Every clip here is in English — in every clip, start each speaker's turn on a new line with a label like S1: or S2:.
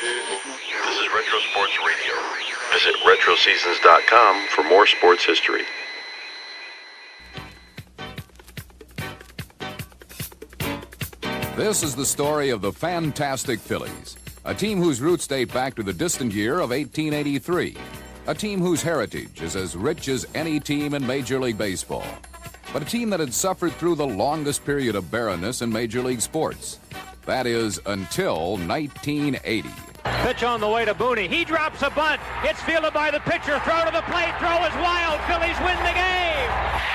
S1: This is Retro Sports Radio. Visit RetroSeasons.com for more sports history.
S2: This is the story of the Phantastic Phillies, a team whose roots date back to the distant year of 1883, a team whose heritage is as rich as any team in Major League Baseball, but a team that had suffered through the longest period of barrenness in Major League sports. That is, until 1980.
S3: Pitch on the way to Booney. He drops a bunt. It's fielded by the pitcher. Throw to the plate. Throw is wild. Phillies win the game.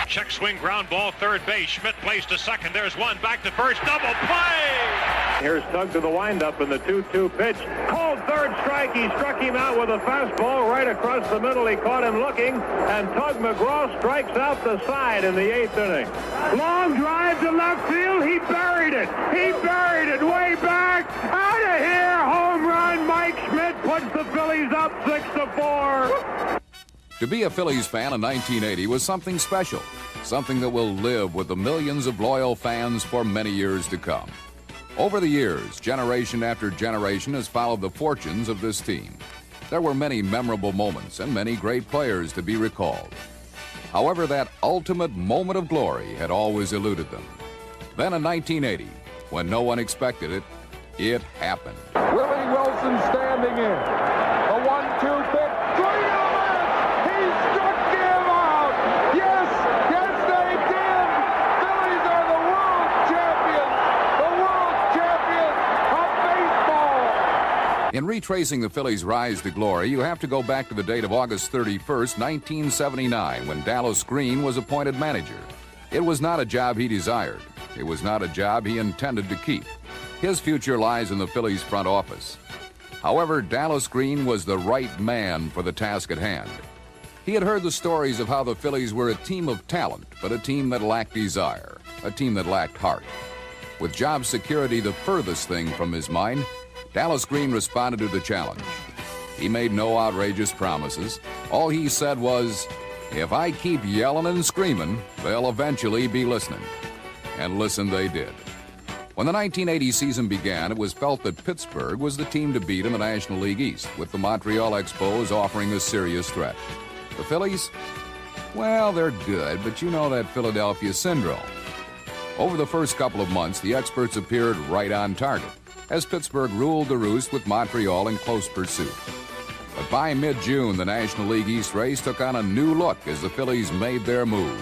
S4: Check swing, ground ball, third base. Schmidt plays to second. There's one. Back to first. Double play.
S5: Here's Tug to the windup in the 2-2 pitch. Called third strike. He struck him out with a fastball right across the middle. He caught him looking, and Tug McGraw strikes out the side in the 8th inning. Long drive to left field. He buried it. He buried it way back. Out of here. Home run. Mike Schmidt puts the Phillies up 6-4.
S2: To be a Phillies fan in 1980 was something special, something that will live with the millions of loyal fans for many years to come. Over the years, generation after generation has followed the fortunes of this team. There were many memorable moments and many great players to be recalled. However, that ultimate moment of glory had always eluded them. Then in 1980, when no one expected it, it happened.
S6: Willie Wilson standing in. The 1-2 pitch. Swing and a miss. He struck him out. Yes, yes they did. Phillies are the world champions. The world champions of baseball.
S2: In retracing the Phillies' rise to glory, you have to go back to the date of August 31st, 1979, when Dallas Green was appointed manager. It was not a job he desired. It was not a job he intended to keep. His future lies in the Phillies' front office. However, Dallas Green was the right man for the task at hand. He had heard the stories of how the Phillies were a team of talent, but a team that lacked desire, a team that lacked heart. With job security the furthest thing from his mind, Dallas Green responded to the challenge. He made no outrageous promises. All he said was, "If I keep yelling and screaming, they'll eventually be listening." And listen they did. When the 1980 season began, it was felt that Pittsburgh was the team to beat in the National League East, with the Montreal Expos offering a serious threat. The Phillies? Well, they're good, but you know that Philadelphia syndrome. Over the first couple of months, the experts appeared right on target, as Pittsburgh ruled the roost with Montreal in close pursuit. But by mid-June, the National League East race took on a new look as the Phillies made their move.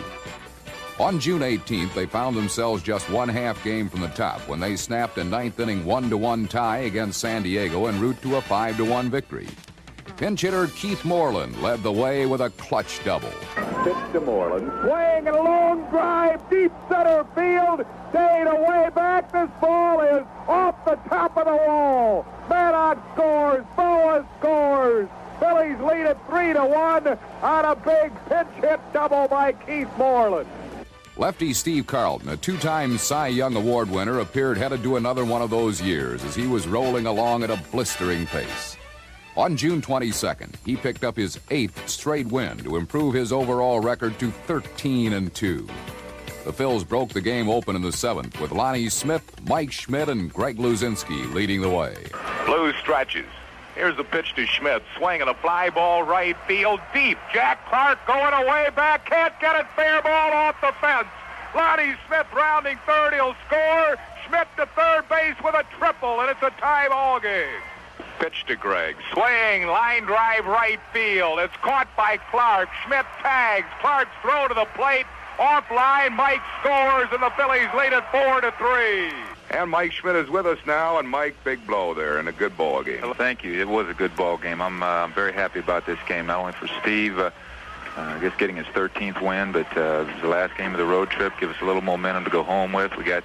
S2: On June 18th, they found themselves just one half game from the top when they snapped a ninth-inning 1-1 tie against San Diego en route to a 5-1 victory. Pinch hitter Keith Moreland led the way with a clutch double.
S6: Pitch to Moreland. Swing and a long drive, deep center field. Data way back. This ball is off the top of the wall. Maddox scores. Boa scores. Phillies lead it 3-1 on a big pinch hit double by Keith Moreland.
S2: Lefty Steve Carlton, a two-time Cy Young Award winner, appeared headed to another one of those years as he was rolling along at a blistering pace. On June 22nd, he picked up his 8th straight win to improve his overall record to 13-2. The Phils broke the game open in the 7th with Lonnie Smith, Mike Schmidt, and Greg Luzinski leading the way.
S7: Blue stretches. Here's the pitch to Schmidt. Swinging a fly ball right field deep. Jack Clark going away back. Can't get it. Fair ball off the fence. Lonnie Smith rounding third. He'll score. Schmidt to third base with a triple, and it's a tie ball game. Pitch to Greg. Swing. Line drive right field. It's caught by Clark. Schmidt tags. Clark's throw to the plate. Offline. Mike scores, and the Phillies lead it 4-3. And Mike Schmidt is with us now, and Mike, big blow there in a good ball game.
S8: Well, thank you. It was a good ball game. I'm very happy about this game, not only for Steve, I guess getting his 13th win, but it was the last game of the road trip. Give us a little momentum to go home with. We got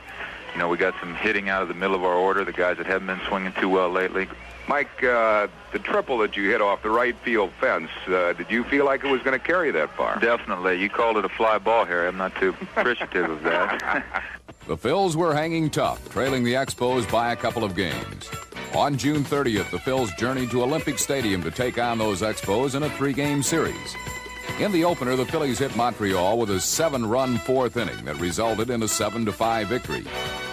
S8: some hitting out of the middle of our order, the guys that haven't been swinging too well lately.
S7: Mike, the triple that you hit off the right field fence, did you feel like it was going to carry that far?
S8: Definitely. You called it a fly ball, Harry. I'm not too appreciative of that.
S2: The Phils were hanging tough, trailing the Expos by a couple of games. On June 30th, the Phils journeyed to Olympic Stadium to take on those Expos in a 3-game series. In the opener, the Phillies hit Montreal with a 7-run fourth inning that resulted in a 7-5 victory.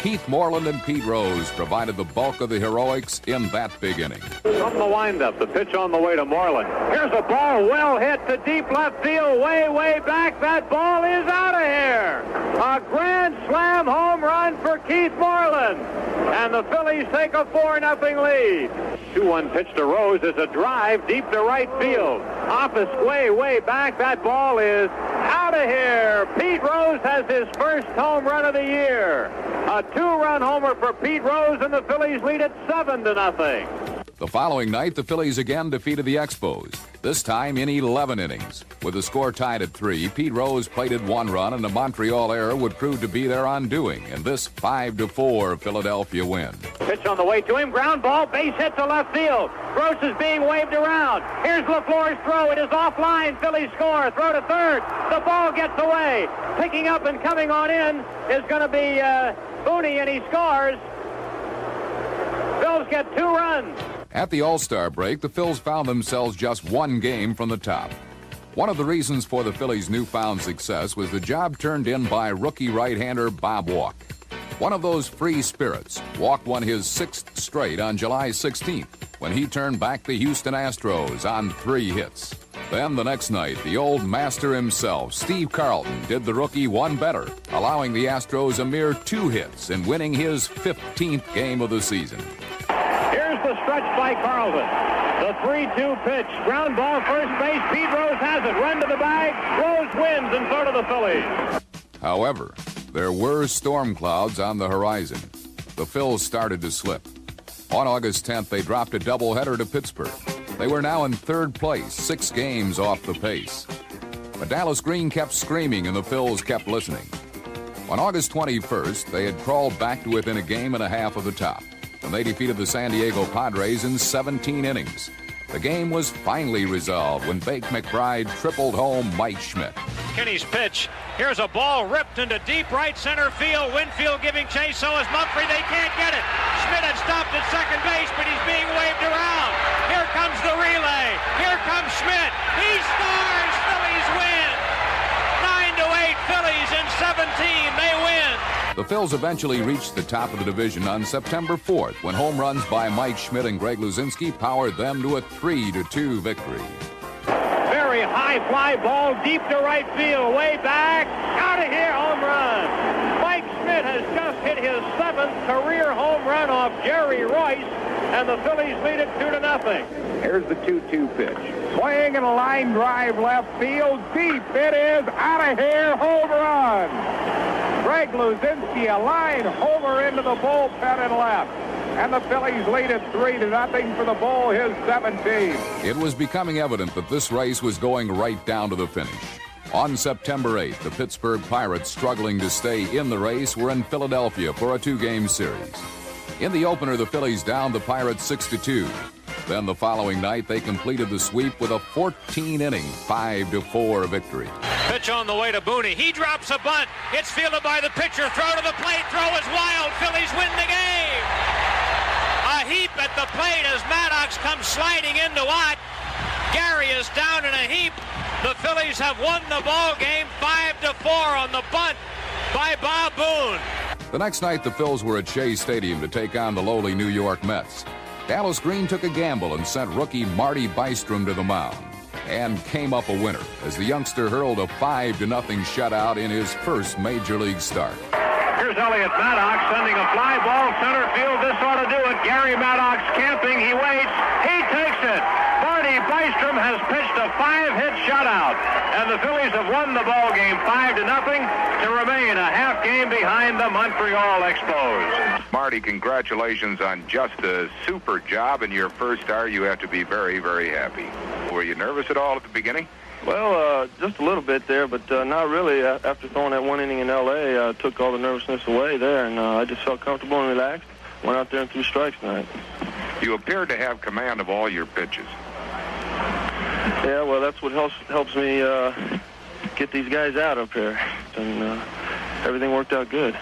S2: Keith Moreland and Pete Rose provided the bulk of the heroics in that big inning.
S5: From the windup, the pitch on the way to Moreland. Here's a ball well hit to deep left field, way back. That ball is out of here. A grand slam home run for Keith Moreland. And the Phillies take a 4-0 lead. 2-1 pitch to Rose is a drive deep to right field. Office way back. That ball is out of here. Pete Rose has his first home run of the year. A 2-run homer for Pete Rose, and the Phillies lead it 7-0.
S2: The following night, the Phillies again defeated the Expos, this time in 11 innings. With the score tied at 3, Pete Rose plated 1 run, and the Montreal error would prove to be their undoing in this 5-4 Philadelphia win.
S3: Pitch on the way to him, ground ball, base hit to left field. Gross is being waved around. Here's LaFleur's throw. It is offline. Phillies score. Throw to third. The ball gets away. Picking up and coming on in is going to be Booney, and he scores. Phils get 2 runs.
S2: At the All-Star break, the Phils found themselves just 1 game from the top. One of the reasons for the Phillies' newfound success was the job turned in by rookie right-hander Bob Walk. One of those free spirits, Walk won his 6th straight on July 16th when he turned back the Houston Astros on 3 hits. Then the next night, the old master himself, Steve Carlton, did the rookie one better, allowing the Astros a mere 2 hits and winning his 15th game of the season.
S5: Here's the stretch by Carlton. The 3-2 pitch. Ground ball, first base. Pete Rose has it. Run to the bag. Rose wins, and so do the Phillies.
S2: However, there were storm clouds on the horizon. The Phils started to slip. On August 10th, they dropped a doubleheader to Pittsburgh. They were now in 3rd place, 6 games off the pace. But Dallas Green kept screaming, and the Phils kept listening. On August 21st, they had crawled back to within a game and a half of the top, and they defeated the San Diego Padres in 17 innings. The game was finally resolved when McBride tripled home Mike Schmidt.
S3: Kenny's pitch. Here's a ball ripped into deep right center field. Winfield giving chase, so is Mumphrey. They can't get it. Schmidt had stopped at second base, but he's being waved around. Here comes the relay. Here comes Schmidt. He scores. Phillies win. 9-8 Phillies in 17. They win.
S2: The Phils eventually reached the top of the division on September 4th when home runs by Mike Schmidt and Greg Luzinski powered them to a 3-2 victory.
S5: Very high fly ball deep to right field. Way back. Out of here. Home run. Mike Schmidt has just hit his 7th career home run off Jerry Royce, and the Phillies lead it 2-0.
S6: Here's the 2-2 pitch. Swing and a line drive left field. Deep. It is out of here. Home run. Greg Luzinski, a line homer into the bullpen and left. And the Phillies lead it 3-0 for the Bull, his 17th.
S2: It was becoming evident that this race was going right down to the finish. On September 8th, the Pittsburgh Pirates, struggling to stay in the race, were in Philadelphia for a 2-game series. In the opener, the Phillies downed the Pirates 6-2. Then the following night, they completed the sweep with a 14-inning, 5-4 victory.
S3: Pitch on the way to Booney. He drops a bunt. It's fielded by the pitcher. Throw to the plate. Throw is wild. Phillies win the game. A heap at the plate as Maddox comes sliding into Watt. Garry is down in a heap. The Phillies have won the ball game 5-4 on the bunt by Bob Boone.
S2: The next night, the Phils were at Shea Stadium to take on the lowly New York Mets. Dallas Green took a gamble and sent rookie Marty Bystrom to the mound and came up a winner as the youngster hurled a 5-0 shutout in his first major league start.
S5: Here's Elliott Maddox sending a fly ball center field. This ought to do it. Garry Maddox camping. He waits. He takes it. Marty Bystrom has pitched a 5-hit shutout, and the Phillies have won the ball game 5-0 to remain a half game behind the Montreal Expos.
S8: Marty, congratulations on just a super job in your first start. You have to be very, very happy. Were you nervous at all at the beginning?
S9: Well, just a little bit there, but not really. After throwing that 1 inning in L.A., I took all the nervousness away there, and I just felt comfortable and relaxed. Went out there and threw strikes tonight.
S8: You appeared to have command of all your pitches.
S9: Yeah, well, that's what helps me get these guys out up here, and everything worked out good.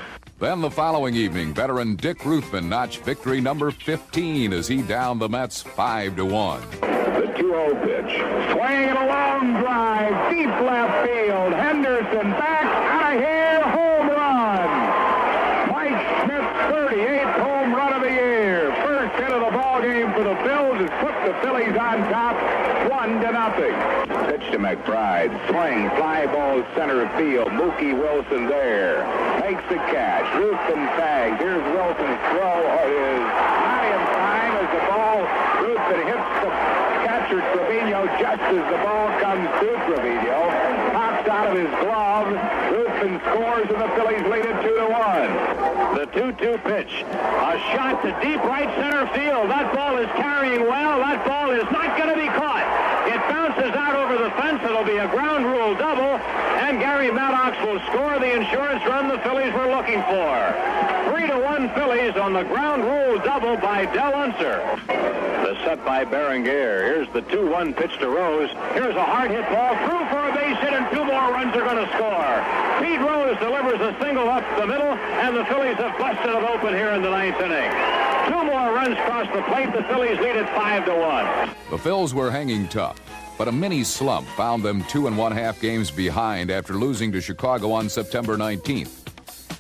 S2: Then the following evening, veteran Dick Ruthven notched victory number 15 as he downed the Mets 5-1.
S6: The 2-0 pitch. Swinging a long drive, deep left field. Henderson back, out of here, home run. Mike Schmidt's 38th home run of the year. First hit of the ball game for the Phils has put the Phillies on top, 1-0. Pitch to McBride. Swing, fly ball center field. Mookie Wilson there. Makes the catch. Ruthven tagged. Here's Wilson's throw. Is not in time as the ball. Ruthven hits the catcher Trevino just as the ball comes to Trevino. Pops out of his glove. Ruthven scores and the Phillies lead it 2-1.
S3: The 2-2 pitch. A shot to deep right center field. That ball is carrying well. That ball is not going to be caught. It bounces out over the fence. It'll be a ground rule double, and Garry Maddox will score the insurance run the Phillies were looking for. 3-1 Phillies on the ground rule double by Del Unser. The set by Berenguer. Here's the 2-1 pitch to Rose. Here's a hard hit ball through for a base hit, and 2 more runs are going to score. Pete Rose delivers a single up the middle, and the Phillies have busted it open here in the 9th inning. 2 more runs cross the plate. The Phillies lead it 5-1.
S2: The Phils were hanging tough, but a mini slump found them 2 1/2 games behind after losing to Chicago on September 19th.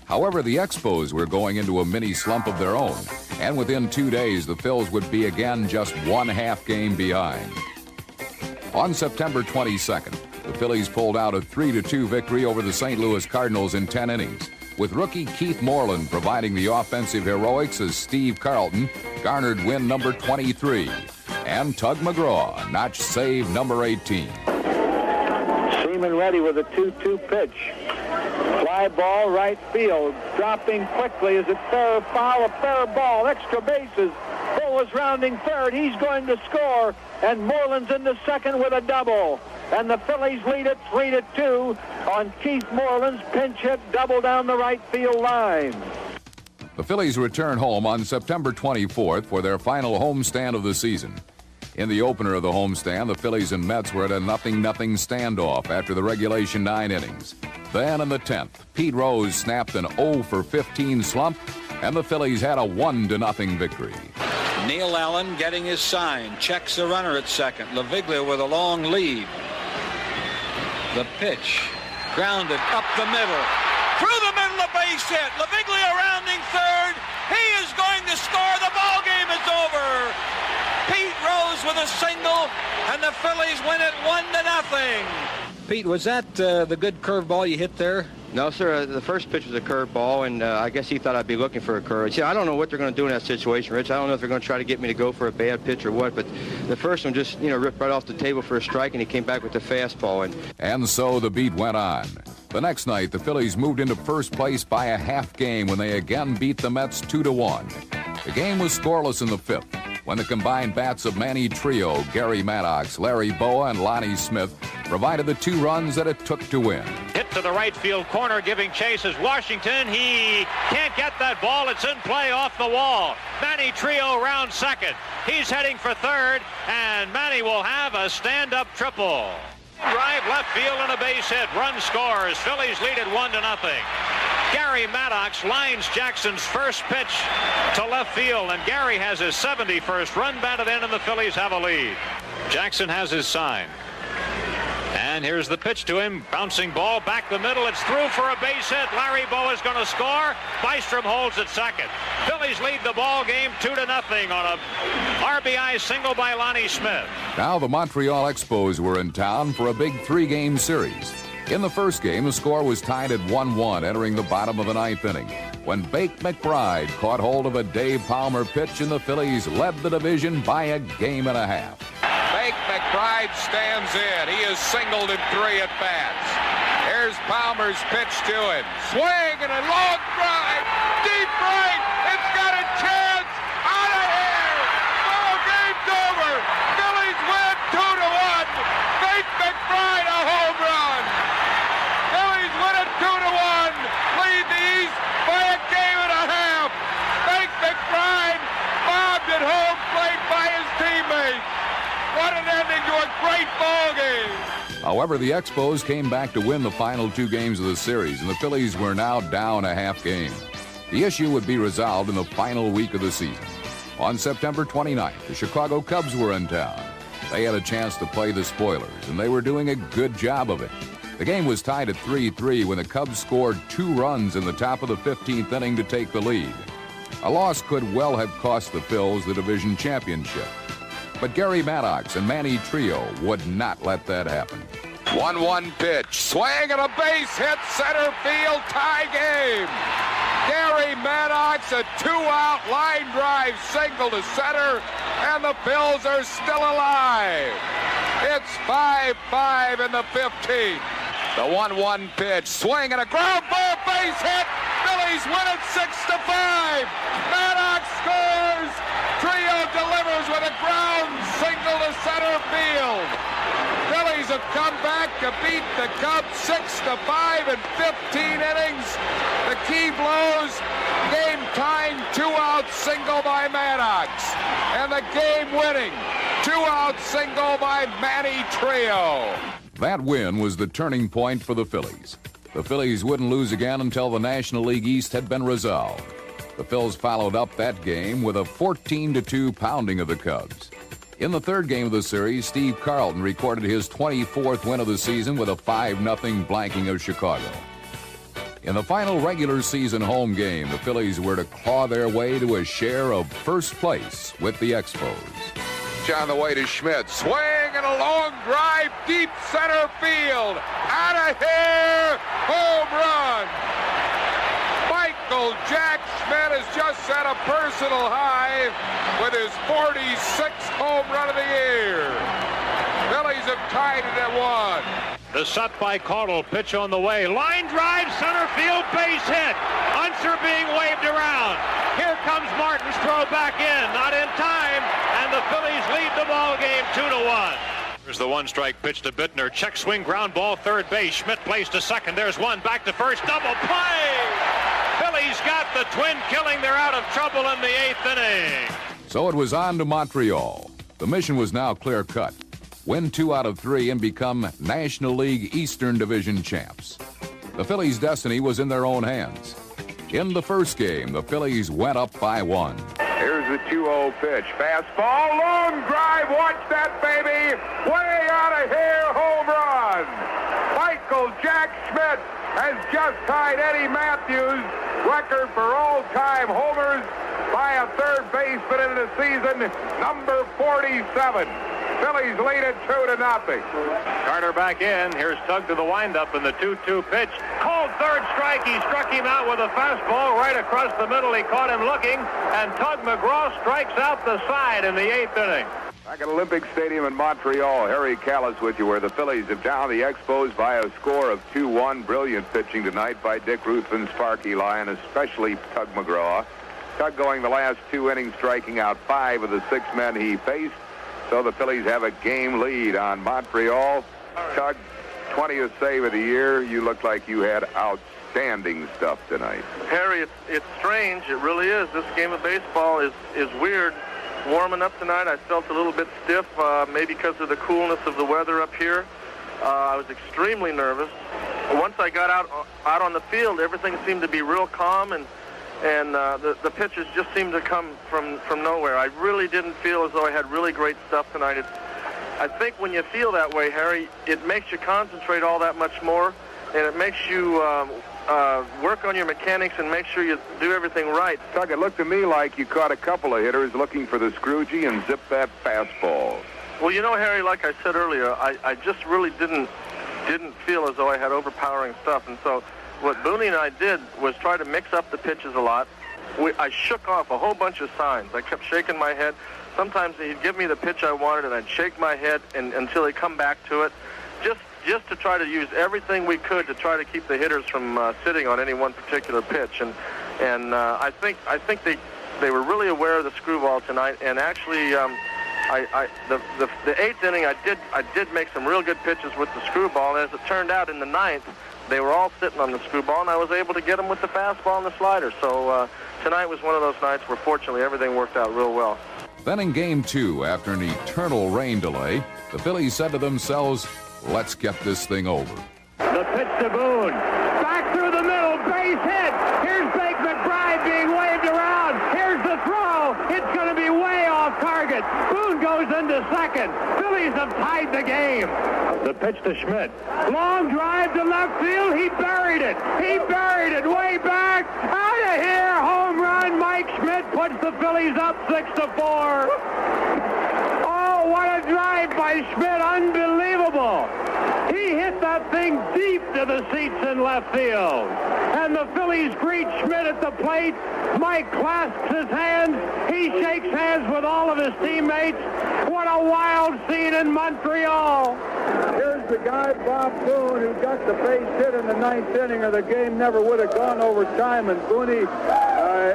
S2: However, the Expos were going into a mini slump of their own, and within 2 days, the Phils would be again just 1/2 game behind. On September 22nd, the Phillies pulled out a 3-2 victory over the St. Louis Cardinals in 10 innings, with rookie Keith Moreland providing the offensive heroics as Steve Carlton garnered win number 23, and Tug McGraw notched save number 18.
S6: Seaman ready with a 2-2 pitch. Fly ball right field. Dropping quickly. Is it fair foul? A fair ball. Extra bases. Bull is rounding third. He's going to score. And Moreland's in the second with a double. And the Phillies lead it 3-2 on Keith Moreland's pinch hit double down the right field line.
S2: The Phillies return home on September 24th for their final homestand of the season. In the opener of the homestand, the Phillies and Mets were at a 0-0 standoff after the regulation 9 innings. Then in the 10th, Pete Rose snapped an 0-for-15 slump, and the Phillies had a 1-0 victory.
S10: Neil Allen getting his sign, checks the runner at second. Laviglia with a long lead. The pitch, grounded up the middle. Through the middle, a base hit. Laviglia rounding third. He is going to score. The ball game is over. Pete Rose with a single, and the Phillies win it 1-0. Pete, was that the good curveball you hit there?
S9: No, sir. The first pitch was a curveball, and I guess he thought I'd be looking for a curve. See, I don't know what they're going to do in that situation, Rich. I don't know if they're going to try to get me to go for a bad pitch or what, but the first one just, ripped right off the table for a strike, and he came back with the fastball.
S2: And so the beat went on. The next night, the Phillies moved into first place by a half game when they again beat the Mets 2-1. The game was scoreless in the 5th, when the combined bats of Manny Trio, Garry Maddox, Larry Boa, and Lonnie Smith provided the 2 runs that it took to win.
S3: Hit to the right field corner, giving chase is Washington. He can't get that ball. It's in play off the wall. Manny Trio round second. He's heading for third, and Manny will have a stand-up triple. Drive left field and a base hit. Run scores. Phillies lead it 1-0. Garry Maddox lines Jackson's first pitch to left field, and Garry has his 71st run batted in, and the Phillies have a lead. Jackson has his sign. And here's the pitch to him. Bouncing ball back the middle. It's through for a base hit. Larry Boa is going to score. Bystrom holds at second. Phillies lead the ball game 2-0 on a RBI single by Lonnie Smith.
S2: Now the Montreal Expos were in town for a big 3-game series. In the first game, the score was tied at 1-1 entering the bottom of the 9th inning, when Bake McBride caught hold of a Dave Palmer pitch, and the Phillies led the division by a game and a half.
S11: Bake McBride stands in. He is singled in 3 at-bats. Here's Palmer's pitch to him. Swing and a long drive. Deep right. It's got a chance. Out of here. Ball game's over. Phillies win 2-1. Bake McBride a home run. Phillies win it 2-1. Lead the East by a game and a half. Bake McBride bobbed at home plate by his teammates. What an ending to a great ball game.
S2: However, the Expos came back to win the final 2 games of the series, and the Phillies were now down a half game. The issue would be resolved in the final week of the season. On September 29th, the Chicago Cubs were in town. They had a chance to play the spoilers, and they were doing a good job of it. The game was tied at 3-3 when the Cubs scored 2 runs in the top of the 15th inning to take the lead. A loss could well have cost the Phils the division championship. But Garry Maddox and Manny Trio would not let that happen.
S11: 1-1 pitch, swing and a base hit, center field, tie game. Garry Maddox, a 2-out line drive single to center, and the Phils are still alive. It's 5-5 in the 15th. The 1-1 pitch, swing and a ground ball, base hit. Phillies win it 6-5. Maddox scores. Trio delivers with a ground single to center field. Phillies have come back to beat the Cubs 6-5 in 15 innings. The key blows, game tying 2-out single by Maddox, and the game-winning 2-out single by Manny Trio.
S2: That win was the turning point for the Phillies. The Phillies wouldn't lose again until the National League East had been resolved. The Phils followed up that game with a 14-2 pounding of the Cubs. In the third game of the series, Steve Carlton recorded his 24th win of the season with a 5-0 blanking of Chicago. In the final regular season home game, the Phillies were to claw their way to a share of first place with the Expos.
S11: On the way to Schmidt, swing and a long drive, deep center field, out of here, home run. Michael Jack Schmidt has just set a personal high with his 46th home run of the year. Phillies have tied it at 1.
S3: The set by Caudle, pitch on the way. Line drive, center field, base hit. Unser being waved around. Here comes Martin's throw back in, not in time, and the Phillies lead the ball game 2-1. Here's the 1-strike pitch to Bittner. Check swing, ground ball, third base. Schmidt plays to second. There's one, back to first, double play. Phillies got the twin killing. They're out of trouble in the 8th inning.
S2: So it was on to Montreal. The mission was now clear-cut. Win 2 out of 3 and become National League Eastern Division champs. The Phillies' destiny was in their own hands. In the first game, the Phillies went up by 1.
S7: Here's the 2-0 pitch. Fastball, long drive. Watch that, baby. Way out of here, home run. Michael Jack Schmidt has just tied Eddie Matthews' record for all-time homers by a third baseman in the season, number 47. Phillies lead it 2-0.
S5: Carter back in. Here's Tug to the windup in the 2-2 pitch. Called third strike. He struck him out with a fastball right across the middle. He caught him looking, and Tug McGraw strikes out the side in the 8th inning.
S7: Back at Olympic Stadium in Montreal, Harry Callis with you, where the Phillies have downed the Expos by a score of 2-1. Brilliant pitching tonight by Dick Ruthven, Sparky Lyon, especially Tug McGraw. Tug going the last 2 innings, striking out 5 of the 6 men he faced. So the Phillies have a game lead on Montreal. Tug, 20th save of the year. You look like you had outstanding stuff tonight.
S12: Harry, it's strange. It really is. This game of baseball is weird. Warming up tonight, I felt a little bit stiff, maybe because of the coolness of the weather up here. I was extremely nervous. Once I got out on the field, everything seemed to be real calm, and the pitches just seemed to come from nowhere. I really didn't feel as though I had really great stuff tonight. I think when you feel that way, Harry, it makes you concentrate all that much more, and it makes you work on your mechanics and make sure you do everything right.
S7: Tug, it looked to me like you caught a couple of hitters looking for the Scroogey and zipped that fastball.
S12: Well, you know, Harry, like I said earlier, I just really didn't feel as though I had overpowering stuff, and so what Booney and I did was try to mix up the pitches a lot. I shook off a whole bunch of signs. I kept shaking my head. Sometimes he'd give me the pitch I wanted, and I'd shake my head until he'd come back to it, just to try to use everything we could to try to keep the hitters from sitting on any one particular pitch. And I think they were really aware of the screwball tonight. And actually, the 8th inning, I did make some real good pitches with the screwball. And as it turned out, in the 9th, they were all sitting on the screwball, and I was able to get them with the fastball and the slider. So tonight was one of those nights where, fortunately, everything worked out real well.
S2: Then in Game 2, after an eternal rain delay, the Phillies said to themselves, let's get this thing over.
S5: The pitch to Boone. Back through the middle, base hit. Here's big McBride being waved around. Here's the throw. It's going to be way off target. Boone goes into second. Phillies have tied the game. The pitch to Schmidt. Long drive to left field. He buried it. He buried it way back. Out of here. Home run. Mike Schmidt puts the Phillies up 6-4. Oh, what a drive by Schmidt. Unbelievable. He hit that thing deep to the seats in left field. And the Phillies greet Schmidt at the plate. Mike clasps his hands. He shakes hands with all of his teammates. What a wild scene in Montreal.
S6: Here's the guy, Bob Boone, who got the base hit in the ninth inning, or the game never would have gone overtime. And Booney,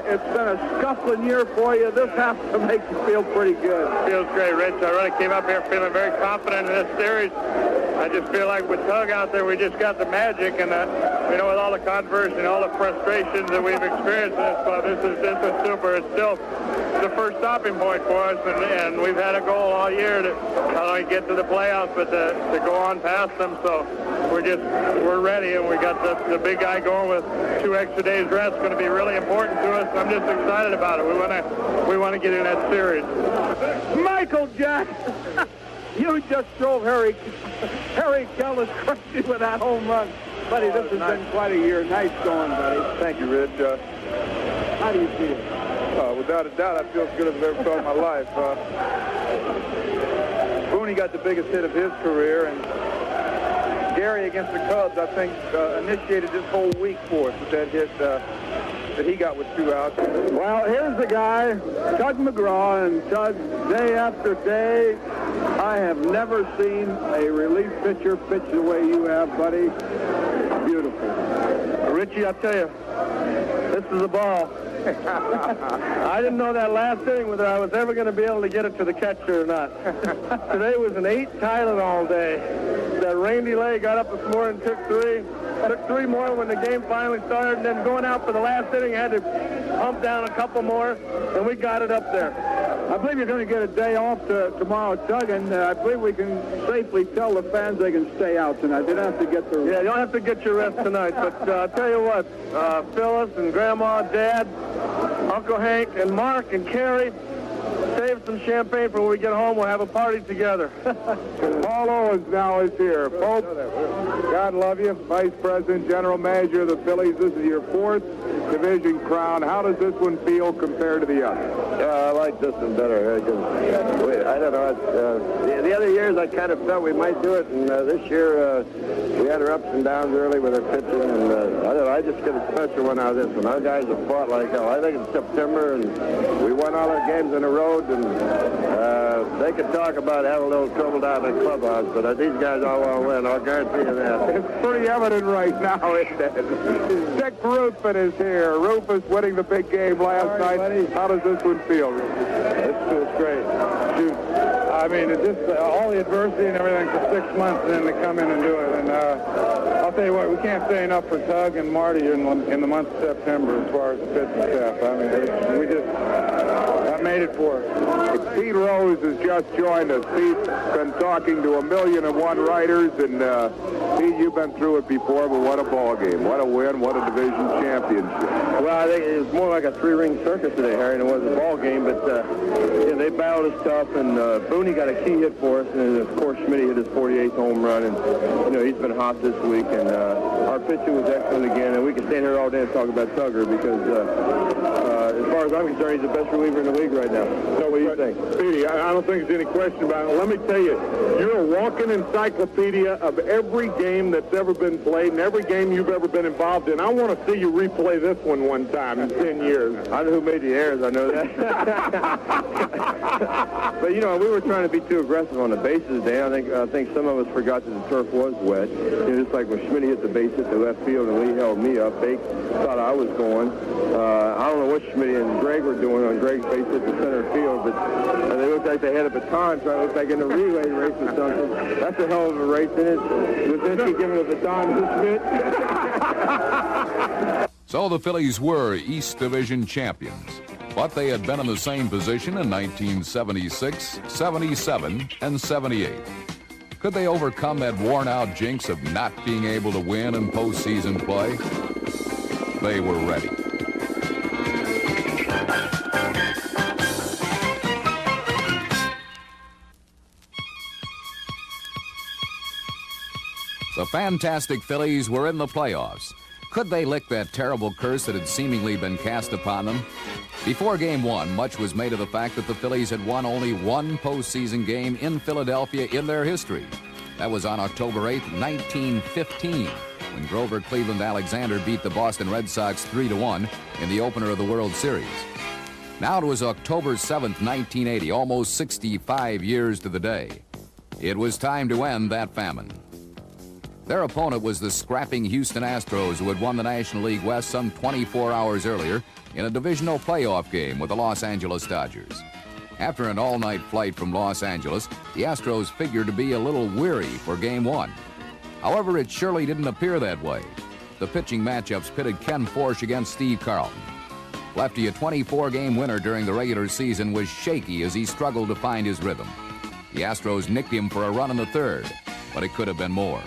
S6: it's been a scuffling year for you. This has to make you feel pretty good.
S5: Feels great, Rich. I really came up here feeling very confident in this series. I just feel like with Tug out there, we just got the magic, and with all the controversy and all the frustrations that we've experienced in this club, this is super. It's still the first stopping point for us, and we've had a goal all year to not only get to the playoffs, but to go on past them. So we're ready, and we got the big guy going with 2 extra days rest. Going to be really important to us. I'm just excited about it. We want to get in that series.
S6: Michael Jackson, you just drove Harry Kellis crazy with that home run. Buddy, this has been quite a year. Nice going, buddy.
S13: Thank you, Rich.
S6: How do you feel?
S13: Without a doubt, I feel as good as I've ever felt in my life. Booney got the biggest hit of his career, and Garry against the Cubs, I think, initiated this whole week for us with that hit that he got with 2 outs.
S6: Well, here's the guy, Tug McGraw, and Tug, day after day, I have never seen a relief pitcher pitch the way you have, buddy. Beautiful.
S5: Richie, I'll tell you, this is a ball. I didn't know that last inning whether I was ever going to be able to get it to the catcher or not. Today was an 8 Tylenol day. That rain delay got up this morning, took 3. Took 3 more when the game finally started, and then going out for the last inning, had to pump down a couple more, and we got it up there.
S6: I believe you're going to get a day off tomorrow, Tug, and I believe we can safely tell the fans they can stay out tonight. They don't have to get their rest.
S5: Yeah, you don't have to get your rest tonight, but I'll tell you what, Phyllis and Grandma, Dad, Uncle Hank, and Mark and Carrie, save some champagne for when we get home. We'll have a party together.
S6: Paul Owens now is here. Pope, God love you. Vice President, General Manager of the Phillies. This is your 4th division crown. How does this one feel compared to the other?
S14: I like this one better. I don't know. The other years I kind of felt we might do it, and this year we had our ups and downs early with our pitching, and I just get a special one out of this one. Our guys have fought like hell. I think it's September, and we won all our games on the road, and they could talk about having a little trouble down in the clubhouse, but these guys all want to win. I'll guarantee you that.
S6: It's pretty evident right now, isn't it? Dick Rufus is here. Rufus winning the big game last night. Buddy. How does this one feel?
S13: This feels great. Shoot. I mean, it's just all the adversity and everything for 6 months, and then to come in and do it. And I'll tell you what, we can't say enough for Tug and Marty in the month of September as far as the pitching staff. I mean, we just made it for us.
S6: Pete Rose has just joined us. Pete's been talking to 1,000,001 writers, and Pete, you've been through it before, but what a ball game. What a win. What a division championship.
S12: Well, I think it was more like a 3-ring circus today, Harry, than it was a ball game, but they battled us tough, and Booney got a key hit for us, and of course Schmidt hit his 48th home run, and he's been hot this week, and our pitching was excellent again, and we can stand here all day and talk about Tugger because as far as I'm concerned, he's the best reliever in the league right now. So what do you think?
S6: Petey, I don't think there's any question about it. Let me tell you, you're a walking encyclopedia of every game that's ever been played and every game you've ever been involved in. I want to see you replay this one time in 10 years.
S12: I know who made the errors, I know that. But, we were trying to be too aggressive on the bases today. I think some of us forgot that the turf was wet. Just like when Schmidt hit the base hit the left field and Lee held me up, they thought I was going. I don't know what Schmidt and Greg were doing on Greg's base hit the center field, but they looked like they had a baton, so it looked like in a relay race or something. That's a hell of a race, isn't it? Luzinski giving a baton to Schmidt.
S2: So the Phillies were East Division champions, but they had been in the same position in 1976, 77, and 78. Could they overcome that worn-out jinx of not being able to win in postseason play? They were ready. The Phantastic Phillies were in the playoffs. Could they lick that terrible curse that had seemingly been cast upon them? Before Game 1, much was made of the fact that the Phillies had won only one postseason game in Philadelphia in their history. That was on October 8, 1915, when Grover Cleveland Alexander beat the Boston Red Sox 3-1 in the opener of the World Series. Now it was October 7, 1980, almost 65 years to the day. It was time to end that famine. Their opponent was the scrapping Houston Astros, who had won the National League West some 24 hours earlier in a divisional playoff game with the Los Angeles Dodgers. After an all-night flight from Los Angeles, the Astros figured to be a little weary for Game 1. However, it surely didn't appear that way. The pitching matchups pitted Ken Forsch against Steve Carlton. Lefty, a 24-game winner during the regular season, was shaky as he struggled to find his rhythm. The Astros nicked him for a run in the third, but it could have been more.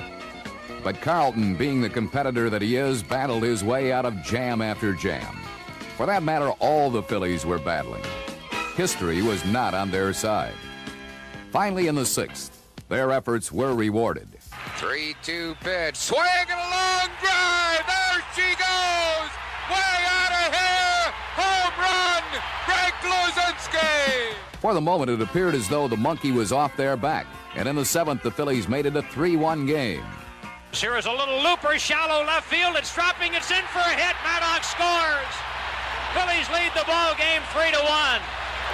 S2: But Carlton, being the competitor that he is, battled his way out of jam after jam. For that matter, all the Phillies were battling. History was not on their side. Finally, in the sixth, their efforts were rewarded.
S11: 3-2 pitch. Swing and a long drive. There she goes. Way out of here. Home run. Greg Luzinski.
S2: For the moment, it appeared as though the monkey was off their back. And in the seventh, the Phillies made it a 3-1 game.
S3: Here is a little looper, shallow left field. It's dropping. It's in for a hit. Maddox scores. Phillies lead the ball game 3-1.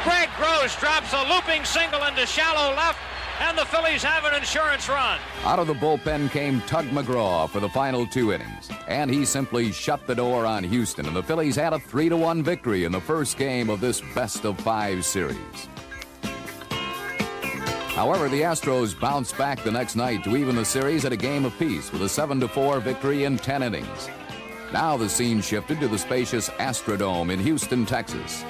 S3: Greg Gross drops a looping single into shallow left, and the Phillies have an insurance run.
S2: Out of the bullpen came Tug McGraw for the final 2 innings, and he simply shut the door on Houston, and the Phillies had a 3-1 victory in the first game of this best-of-5 series. However, the Astros bounced back the next night to even the series at a game apiece with a 7-4 victory in 10 innings. Now the scene shifted to the spacious Astrodome in Houston, Texas.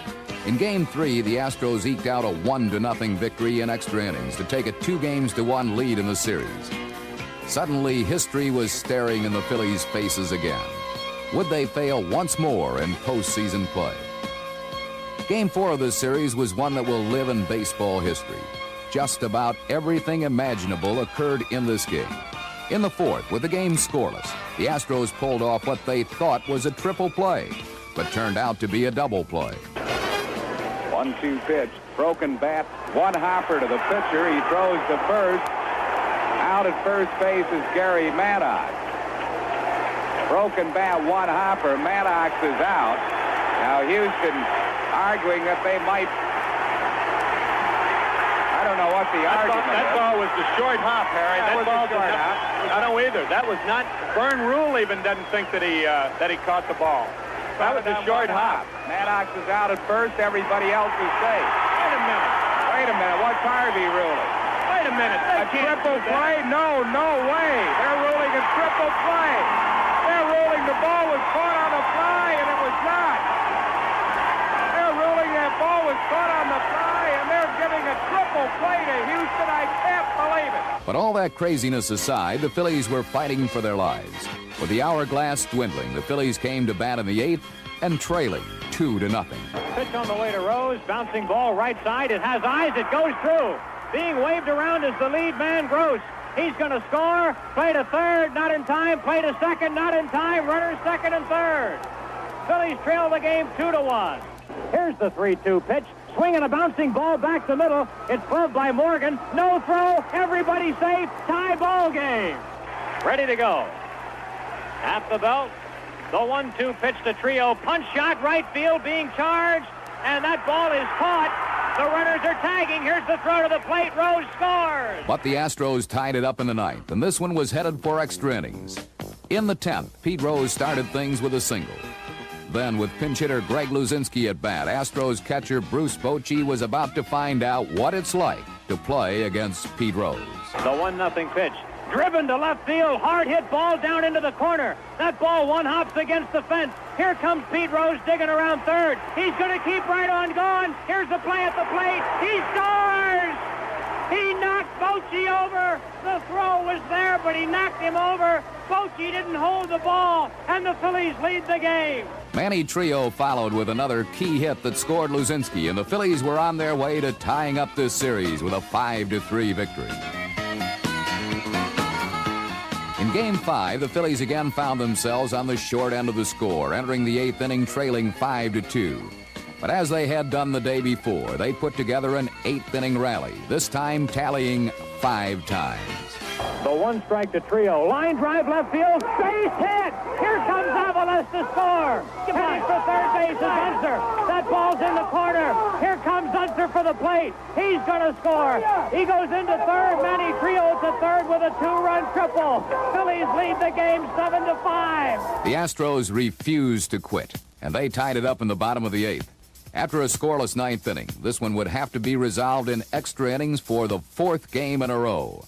S2: In Game 3, the Astros eked out a 1-0 victory in extra innings to take a 2-1 lead in the series. Suddenly, history was staring in the Phillies' faces again. Would they fail once more in postseason play? Game 4 of this series was one that will live in baseball history. Just about everything imaginable occurred in this game. In the fourth, with the game scoreless, the Astros pulled off what they thought was a triple play, but turned out to be a double play.
S6: 1-2 pitch, broken bat, one hopper to the pitcher. He throws to first. Out at first base is Garry Maddox. Broken bat, one hopper. Maddox is out. Now Houston arguing that they might. I don't know what the argument is.
S5: That ball was the short hop, Harry.
S6: That ball was the short hop.
S5: I don't either. That was not. Vern Rule even doesn't think that he caught the ball. That was a short hop.
S6: Maddox is out at first. Everybody else is safe. Wait a minute. What's Harvey ruling?
S5: Wait a minute.
S6: A triple play? No way. They're ruling a triple play. They're ruling the ball was caught on the fly, and it was not. They're ruling that ball was caught on the fly, and they're giving a triple play to Houston. I can't believe it.
S2: But all that craziness aside, the Phillies were fighting for their lives. With the hourglass dwindling, the Phillies came to bat in the eighth and trailing 2-0.
S3: Pitch on the way to Rose, bouncing ball right side. It has eyes. It goes through. Being waved around is the lead man, Gross. He's going to score. Play to third, not in time. Play to second, not in time. Runners second and third. Phillies trail the game 2-1. Here's the 3-2 pitch. Swing and a bouncing ball back the middle. It's gloved by Morgan. No throw. Everybody safe. Tie ball game. Ready to go. At the belt. The 1-2 pitch to Trio. Punch shot. Right field being charged. And that ball is caught. The runners are tagging. Here's the throw to the plate. Rose scores.
S2: But the Astros tied it up in the ninth, and this one was headed for extra innings. In the 10th, Pete Rose started things with a single. Then, with pinch hitter Greg Luzinski at bat, Astros catcher Bruce Bochy was about to find out what it's like to play against Pete Rose.
S3: The 1-0 pitch. Driven to left field. Hard hit ball down into the corner. That ball one hops against the fence. Here comes Pete Rose digging around third. He's going to keep right on going. Here's the play at the plate. He scores! He knocked both Bochy over. The throw was there, but he knocked him over. Bochy didn't hold the ball, and the Phillies lead the game.
S2: Manny Trio followed with another key hit that scored Luzinski, and the Phillies were on their way to tying up this series with a 5-3 victory. In Game 5, the Phillies again found themselves on the short end of the score, entering the 8th inning trailing 5-2. But as they had done the day before, they put together an 8th inning rally, this time tallying 5 times.
S5: The one strike to Trio. Line drive left field. Base hit. Here comes Avalos to score. Heading for third base is Unser. That ball's in the corner. Here comes Unser for the plate. He's going to score. He goes into third. Manny Trio to third with a 2-run triple. Phillies lead the game 7-5.
S2: The Astros refused to quit, and they tied it up in the bottom of the 8th. After a scoreless 9th inning, this one would have to be resolved in extra innings for the 4th game in a row.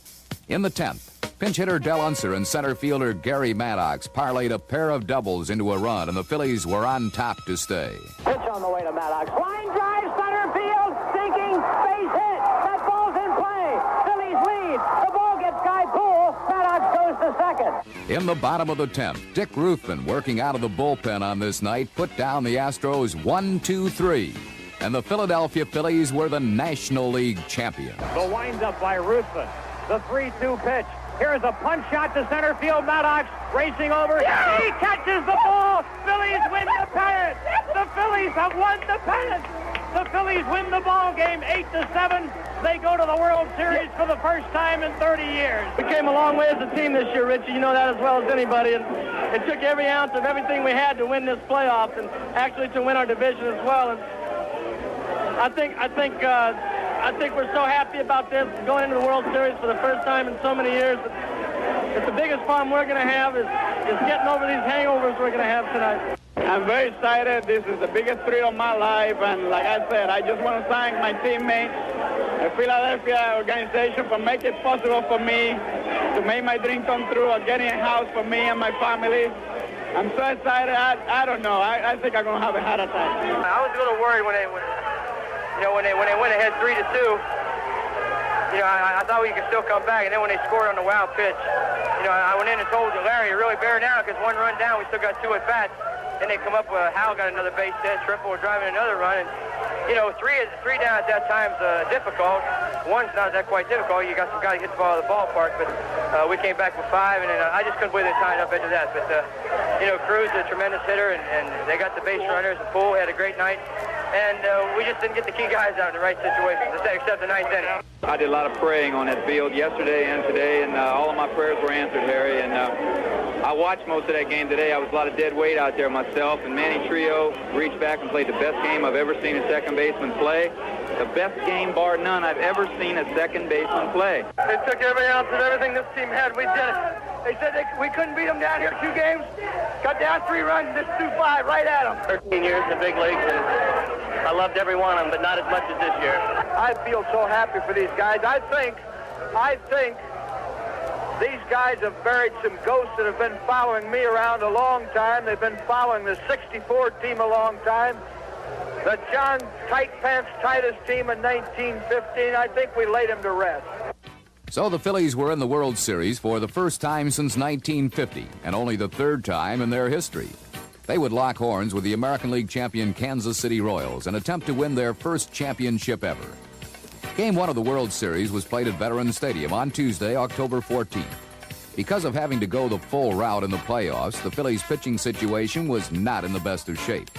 S2: In the 10th, pinch hitter Del Unser and center fielder Garry Maddox parlayed a pair of doubles into a run, and the Phillies were on top to stay.
S3: Pitch on the way to Maddox. Line drive, center field, sinking, base hit. That ball's in play. Phillies lead. The ball gets Guy Poole. Maddox goes to second.
S2: In the bottom of the 10th, Dick Ruthven, working out of the bullpen on this night, put down the Astros 1-2-3. And the Philadelphia Phillies were the National League champions.
S5: The windup by Ruthven. The 3-2 pitch. Here's a punch shot to center field. Maddox racing over. Yeah! He catches the ball. Phillies win the pennant. The Phillies have won the pennant. The Phillies win the ball game 8-7. They go to the World Series for the first time in 30 years.
S12: We came a long way as a team this year, Richie. You know that as well as anybody. And it took every ounce of everything we had to win this playoffs and actually to win our division as well. And I think we're so happy about this, going into the World Series for the first time in so many years. It's the biggest fun we're going to have is getting over these hangovers we're going to have tonight.
S15: I'm very excited. This is the biggest thrill of my life. And like I said, I just want to thank my teammates, the Philadelphia organization, for making it possible for me to make my dream come true of getting a house for me and my family. I'm so excited. I don't know. I think I'm going to have a heart attack.
S12: I was a little worried when they went ahead 3-2. I thought we could still come back, and then when they scored on the wild pitch, I went in and told Larry, really bear down, because 1 run down, we still got 2 at bats. Then they come up with Hal got another base hit, triple, driving another run, and three down at that time's difficult. 1's not that quite difficult. You got some guy to hit the ball out of the ballpark, but we came back with 5, and then I just couldn't believe they tied up into that. But Cruz is a tremendous hitter, and they got the base runners. And Poole had a great night. And we just didn't get the key guys out in the right situations, except the 9th inning.
S15: I did a lot of praying on that field yesterday and today, and all of my prayers were answered, Harry. And I watched most of that game today. I was a lot of dead weight out there myself, and Manny Trio reached back and played the best game I've ever seen a second baseman play. The best game, bar none, I've ever seen a second baseman play.
S12: They took every ounce of everything this team had. We did it. They said we couldn't beat them down here 2 games. Got down 3 runs, just 2-5 right at them. 13 years in the big leagues, and I loved every one of them, but not as much as this year. I feel so happy for these guys. I think these guys have buried some ghosts that have been following me around a long time. They've been following the 64 team a long time. The John Tight Pants Titus team in 1915. I think we laid them to rest.
S2: So the Phillies were in the World Series for the first time since 1950, and only the 3rd time in their history. They would lock horns with the American League champion Kansas City Royals and attempt to win their first championship ever. Game 1 of the World Series was played at Veterans Stadium on Tuesday, October 14th. Because of having to go the full route in the playoffs, the Phillies' pitching situation was not in the best of shape.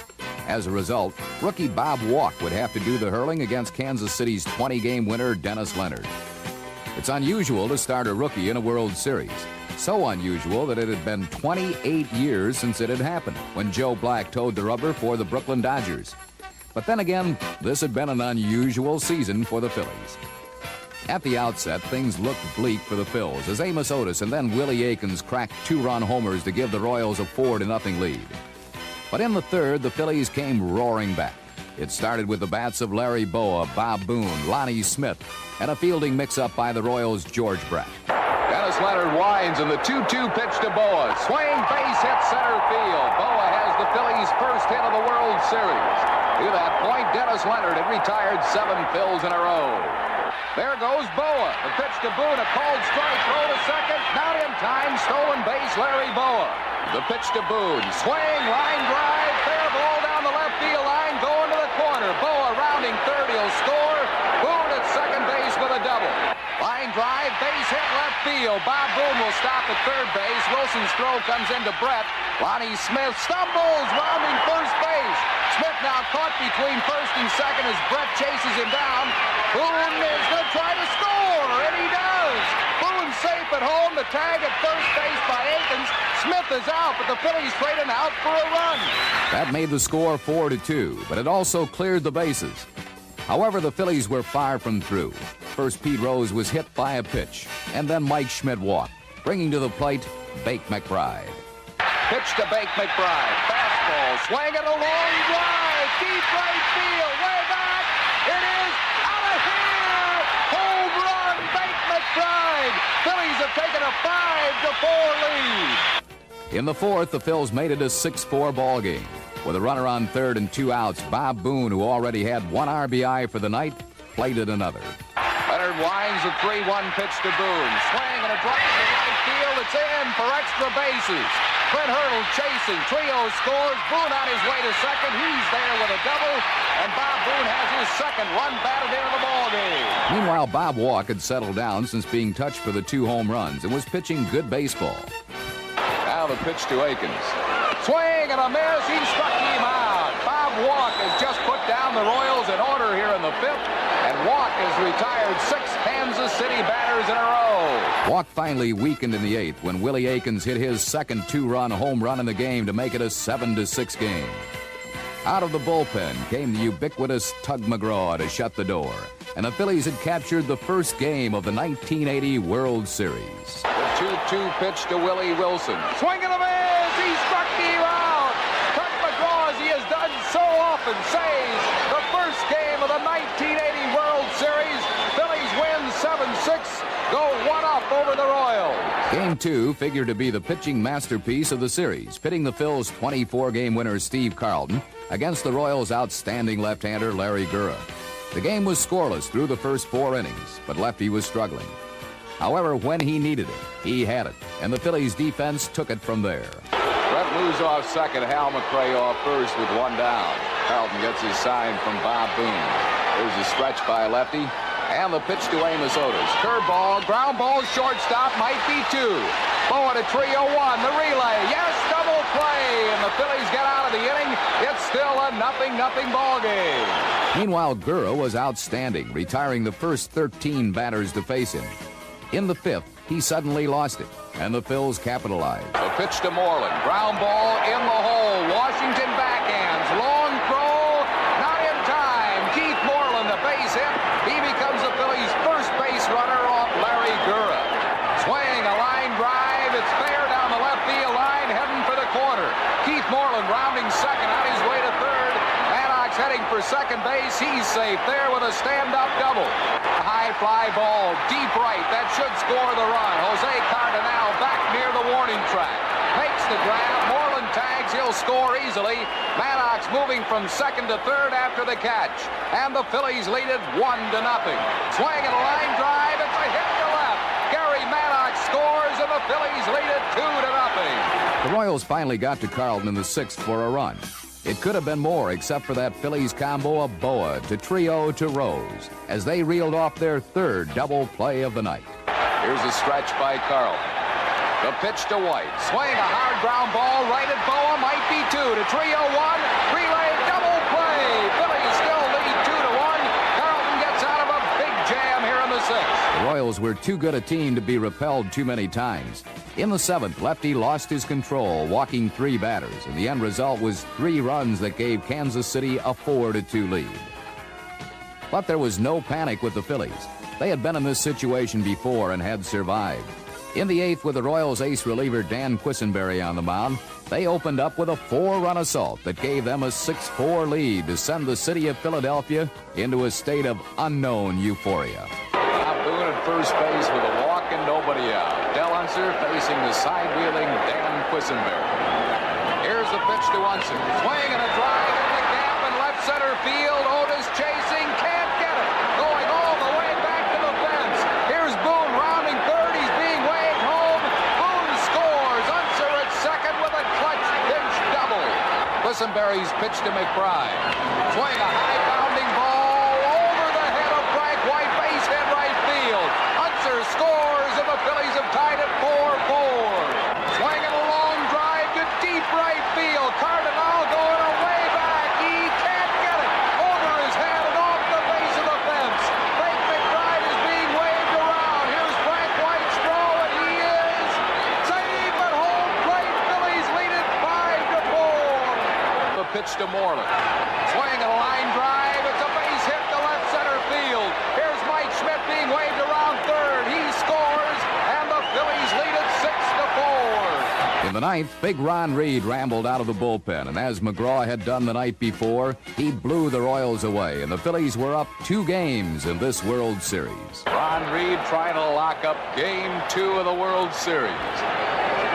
S2: As a result, rookie Bob Walk would have to do the hurling against Kansas City's 20-game winner, Dennis Leonard. It's unusual to start a rookie in a World Series. So unusual that it had been 28 years since it had happened when Joe Black towed the rubber for the Brooklyn Dodgers. But then again, this had been an unusual season for the Phillies. At the outset, things looked bleak for the Phils as Amos Otis and then Willie Aikens cracked 2-run homers to give the Royals a 4-0 lead. But in the 3rd, the Phillies came roaring back. It started with the bats of Larry Boa, Bob Boone, Lonnie Smith, and a fielding mix-up by the Royals' George Brett.
S11: Dennis Leonard winds, and the 2-2 pitch to Boa. Swing, base hit center field. Boa has the Phillies' first hit of the World Series. To that point, Dennis Leonard had retired 7 Phils in a row.
S16: There goes Boa. The pitch to Boone, a called strike, throw to second. Not in time, stolen base, Larry Boa. The pitch to Boone, swing, line drive, fair ball down the left field line, going to the corner. Boa rounding third, he'll score. Boone at second base with a double. Line drive, base hit left field. Bob Boone will stop at third base. Wilson's throw comes into Brett. Lonnie Smith stumbles, rounding first base. Smith now caught between first and second as Brett chases him down. Boone is going to try to score, and he does. Boone safe at home. The tag at first base by Akins. Smith is out, but the Phillies trade him out for a run.
S2: That made the score 4-2, but it also cleared the bases. However, the Phillies were far from through. First, Pete Rose was hit by a pitch, and then Mike Schmidt walked, bringing to the plate Bake McBride.
S16: Pitch to Bake McBride. Fastball, swing and a long drive. Deep right field, way back. It is out of here. Home run, Bake McBride. Phillies have taken a 5-4 lead.
S2: In the fourth, the Phils made it a 6-4 ball game. With a runner on third and 2 outs, Bob Boone, who already had 1 RBI for the night, plated another.
S16: Leonard winds a 3-1 pitch to Boone. Swing and a drive to right field. It's in for extra bases. Clint Hurdle chasing. Trio scores. Boone on his way to second. He's there with a double. And Bob Boone has his second run batted into the ballgame.
S2: Meanwhile, Bob Walk had settled down since being touched for the 2 home runs and was pitching good baseball.
S16: Now the pitch to Akins. Swing and a miss. He struck him out. Bob Walk has just put down the Royals in order here in the 5th. And Walk has retired 6 Kansas City batters in a row.
S2: Walk finally weakened in the 8th when Willie Akins hit his second 2-run home run in the game to make it a 7-6 game. Out of the bullpen came the ubiquitous Tug McGraw to shut the door. And the Phillies had captured the first game of the 1980 World Series.
S16: The 2-2 pitch to Willie Wilson. Swing and a miss. He struck him out. Tug McGraw, as he has done so often, saves the first game of the 1980 World Series. Phillies win 7-6, go 1-up over the Royals.
S2: Game 2 figured to be the pitching masterpiece of the series, pitting the Phils' 24-game winner Steve Carlton against the Royals' outstanding left-hander Larry Gura. The game was scoreless through the first 4 innings, but Lefty was struggling. However, when he needed it, he had it, and the Phillies' defense took it from there.
S16: Brett moves off second, Hal McRae off first with 1 down. Carlton gets his sign from Bob Boone. There's a stretch by Lefty, and the pitch to Amos Otis. Curveball, ground ball, shortstop, might be 2. Boa to trio 1, the relay, yes, double play, and the Phillies get out of the inning. It's still a 0-0 ball game.
S2: Meanwhile, Gura was outstanding, retiring the first 13 batters to face him. In the 5th, he suddenly lost it, and the Phils capitalized.
S16: A pitch to Moreland, ground ball in the hole. Washington backhands, long throw, not in time. Keith Moreland, the base hit. He becomes the Phillies' first base runner off Larry Gura. Swing, a line drive. It's fair down the left field line, heading for the corner. Keith Moreland rounding second on his way to third. Maddox heading for second base. He's safe there with a stand-up double. A high fly ball, deep right. That should score the run. Jose Cardinal back near the warning track. Makes the grab. Moreland tags. He'll score easily. Maddox moving from second to third after the catch. And the Phillies lead it 1-0. Swing and a line drive. It's a hit to left. Garry Maddox scores, and the Phillies lead it 2-0.
S2: The Royals finally got to Carlton in the 6th for a run. It could have been more except for that Phillies combo of Boa to trio to Rose as they reeled off their 3rd double play of the night.
S16: Here's a stretch by Carlton. The pitch to White. Swing, a hard ground ball right at Boa. Might be 2 to trio 1. Relay, double play. Phillies still lead 2-1. Carlton gets out of a big jam here in the 6th.
S2: The Royals were too good a team to be repelled too many times. In the 7th, Lefty lost his control, walking 3 batters, and the end result was 3 runs that gave Kansas City a 4-2 lead. But there was no panic with the Phillies. They had been in this situation before and had survived. In the 8th, with the Royals' ace reliever Dan Quisenberry on the mound, they opened up with a 4-run assault that gave them a 6-4 lead to send the city of Philadelphia into a state of unknown euphoria.
S16: Bob Boone at first base with a walk and nobody out. Del Unser facing the side-wheeling Dan Quisenberry. Here's the pitch to Unser. Swing and a drive in the gap in left center field. Otis chasing, can't get it. Going all the way back to the Quisenberry's pitch to McBride. Swing a high bounding ball over the head of Frank White, base hit right field. Unser scores, and the Phillies have tied it 4-4. Swinging a long drive to deep right field. Cardinal going away back. He can't get it. Over his head and off the base of the fence. Frank McBride is being waved around. Here's Frank White's throw, and he is safe at home plate. Phillies lead it 5-4. The pitch to Moreland. Swing a line drive. It's a base hit to left center field. Here's Mike Schmidt being waved around third. He scores, and the Phillies lead it 6-4.
S2: In the ninth, Big Ron Reed rambled out of the bullpen, and as McGraw had done the night before, he blew the Royals away, and the Phillies were up 2 games in this World Series.
S16: Ron Reed trying to lock up Game 2 of the World Series.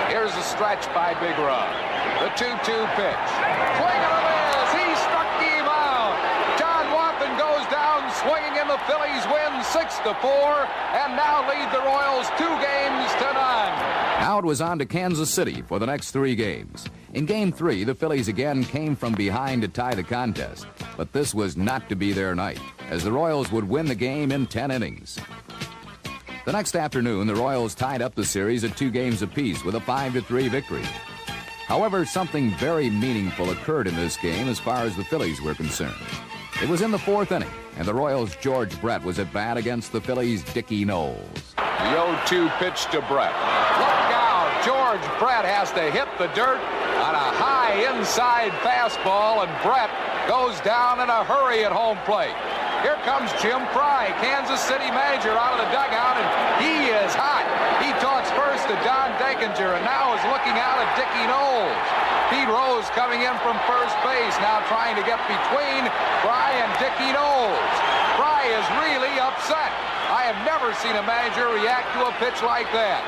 S16: Here's a stretch by Big Ron. The 2-2 pitch. Swing and a miss. He struck him out. John Wathan goes down swinging, and the Phillies win 6-4, and now lead the Royals 2 games to none.
S2: Now it was on to Kansas City for the next 3 games. In Game 3, the Phillies again came from behind to tie the contest, but this was not to be their night, as the Royals would win the game in 10 innings. The next afternoon, the Royals tied up the series at 2 games apiece with a 5-3 victory. However, something very meaningful occurred in this game as far as the Phillies were concerned. It was in the 4th inning, and the Royals' George Brett was at bat against the Phillies' Dickie Knowles.
S16: The 0-2 pitch to Brett. Look out! George Brett has to hit the dirt on a high inside fastball, and Brett goes down in a hurry at home plate. Here comes Jim Fry, Kansas City manager, out of the dugout, and he is hot. He talks first to Don Denkinger, and now is looking out at Dickie Knowles. Pete Rose coming in from first base, now trying to get between Fry and Dickie Knowles. Fry is really upset. I have never seen a manager react to a pitch like that.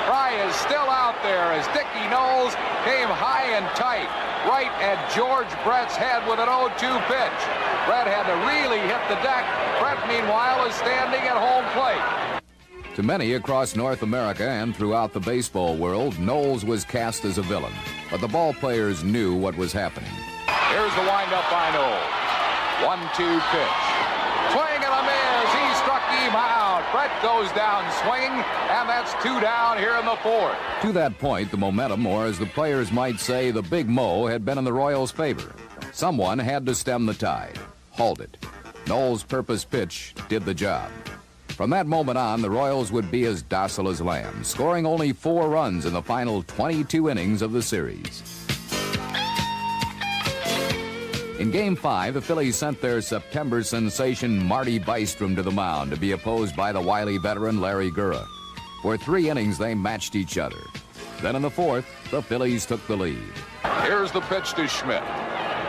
S16: Fry is still out there as Dickie Knowles came high and tight right at George Brett's head with an 0-2 pitch. Brett had to really hit the deck. Brett, meanwhile, is standing at home plate.
S2: To many across North America and throughout the baseball world, Knowles was cast as a villain, but the ball players knew what was happening.
S16: Here's the windup by Knowles. 1-2 pitch. Swing and a miss. He struck him out. Brett goes down swinging, and that's 2 down here in the 4th.
S2: To that point, the momentum, or as the players might say, the Big Mo, had been in the Royals' favor. Someone had to stem the tide, halt it. Knowles' purpose pitch did the job. From that moment on, the Royals would be as docile as lambs, scoring only 4 runs in the final 22 innings of the series. In Game 5, the Phillies sent their September sensation Marty Bystrom to the mound to be opposed by the wily veteran Larry Gura. For 3 innings, they matched each other. Then in the 4th, the Phillies took the lead.
S16: Here's the pitch to Schmidt.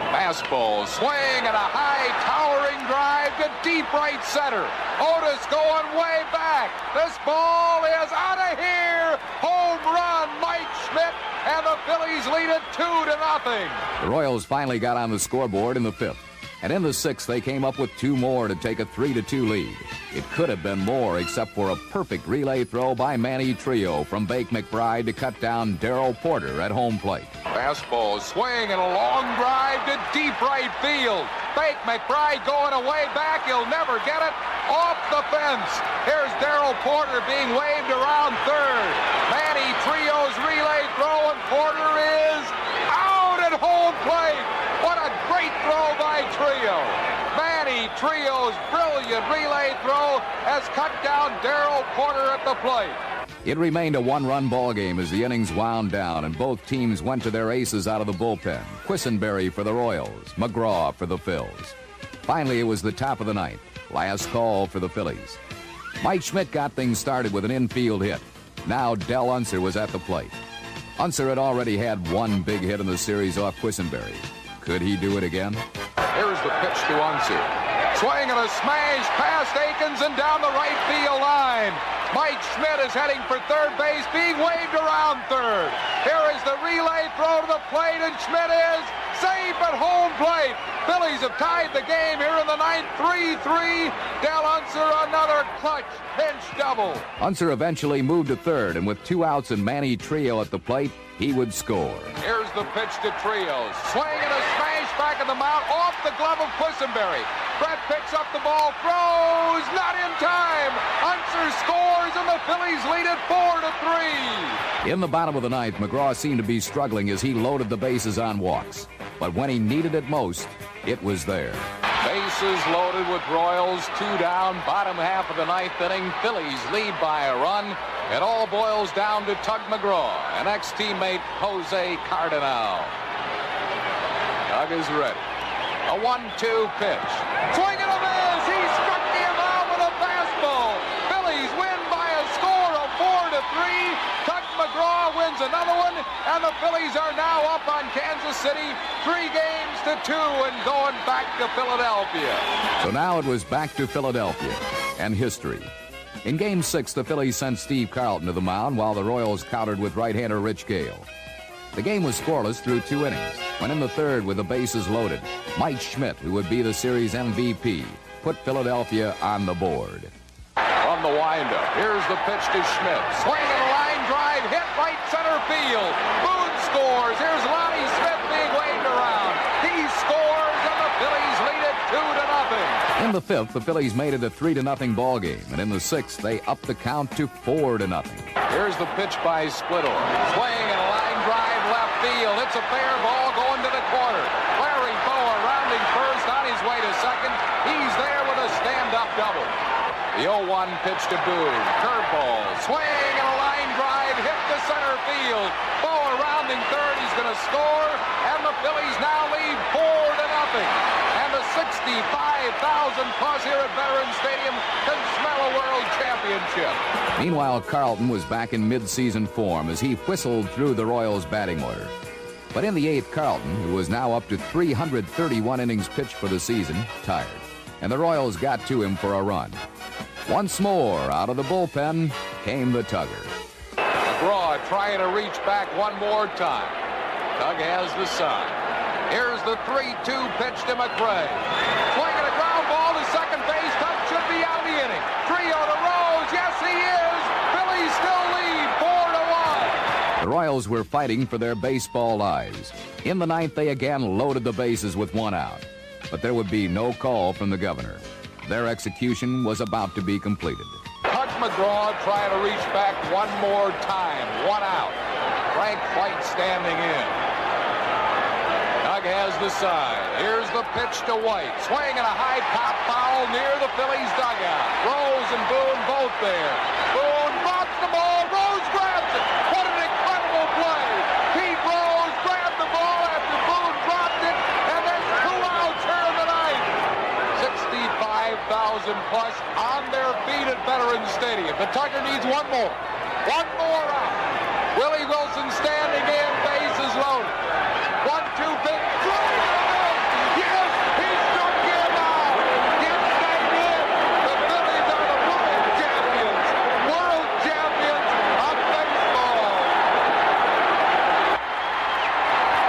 S16: Fastball, swing, and a high towering drive to deep right center. Otis going way back. This ball is out of here. Home run, Mike Schmidt, and the Phillies lead it 2-0.
S2: The Royals finally got on the scoreboard in the 5th. And in the 6th, they came up with 2 more to take a 3-2 lead. It could have been more except for a perfect relay throw by Manny Trio from Bake McBride to cut down Darrell Porter at home plate.
S16: Fastball, swing, and a long drive to deep right field. Bake McBride going away back. He'll never get it. Off the fence. Here's Darrell Porter being waved around third. Manny Trio's relay throw, and Porter is out at home plate. What a great throw by Trio. Manny Trio's brilliant relay throw has cut down Darrell Porter at the plate.
S2: It remained a 1-run ball game as the innings wound down and both teams went to their aces out of the bullpen. Quisenberry for the Royals, McGraw for the Phils. Finally, it was the top of the 9th. Last call for the Phillies. Mike Schmidt got things started with an infield hit. Now Del Unser was at the plate. Unser had already had 1 big hit in the series off Quisenberry. Could he do it again?
S16: Here's the pitch to Unser. Swing and a smash past Akins and down the right field line. Mike Schmidt is heading for third base, being waved around third. Here is the relay throw to the plate, and Schmidt is safe at home plate. Phillies have tied the game here in the 9th, 3-3. Del Unser, another clutch pinch double.
S2: Unser eventually moved to third, and with 2 outs and Manny Trio at the plate, he would score.
S16: Here's the pitch to Trios. Swing and a smash back of the mound off the glove of Quisenberry. Brett picks up the ball, throws, not in time. Unser scores, and the Phillies lead it 4-3.
S2: In the bottom of the ninth, McGraw seemed to be struggling as he loaded the bases on walks. But when he needed it most, it was there.
S16: Bases loaded with Royals, 2 down, bottom half of the ninth inning. Phillies lead by a run. It all boils down to Tug McGraw and ex-teammate Jose Cardinal. Tug is ready. A 1-2 pitch. Swing and a miss. He struck him out with a fastball. Phillies win by a score of 4-3. Tug McGraw wins another one, and the Phillies are now up on Kansas City 3-2 and going back to Philadelphia.
S2: So now it was back to Philadelphia and history. In Game 6, the Phillies sent Steve Carlton to the mound while the Royals countered with right-hander Rich Gale. The game was scoreless through 2 innings, when in the third, with the bases loaded, Mike Schmidt, who would be the series MVP, put Philadelphia on the board.
S16: From the windup, here's the pitch to Schmidt. Swing and a line drive, hit right center field. Boone scores. Here's Lonnie Smith being waved around. He scores, and the Phillies lead it 2-0.
S2: In the fifth, the Phillies made it a 3-0 ball game, and in the sixth, they upped the count to 4-0.
S16: Here's the pitch by Splitter. Swing and a line drive left field. It's a fair ball going to the corner. Larry Bower rounding first, on his way to second. He's there with a stand-up double. The 0-1 pitch to Boone. Curveball. Swing and a line drive hit to center field. Bower rounding third. He's going to score, and the Phillies now lead 4-0. And the 65,000 plus here at Veterans Stadium can smell a world championship.
S2: Meanwhile, Carlton was back in mid-season form as he whistled through the Royals' batting order. But in the eighth, Carlton, who was now up to 331 innings pitched for the season, tired. And the Royals got to him for a run. Once more, out of the bullpen came the Tugger.
S16: McGraw trying to reach back one more time. Tug has the sign. Here's the 3-2 pitch to McBride. Swinging a ground ball to second base. Tug should be out of the inning. Trio to Rose. Yes, he is. Phillies still lead 4-1.
S2: The Royals were fighting for their baseball lives. In the ninth, they again loaded the bases with 1 out. But there would be no call from the governor. Their execution was about to be completed.
S16: Tug McGraw trying to reach back one more time. 1 out. Frank White standing in. Tug has the side. Here's the pitch to White. Swing and a high pop foul near the Phillies dugout. Rose and Boone both there. Boone drops the ball. Rose grabs it. What an incredible play. Pete Rose grabbed the ball after Boone dropped it, and there's 2 outs here in the ninth. 65,000 plus on their feet at Veterans Stadium. The Tugger needs one more. One more out. Willie Wilson standing in, bases loaded. 1-2 pitch. Yes, he struck him out. Yes, they did. The Phillies are the world champions of baseball.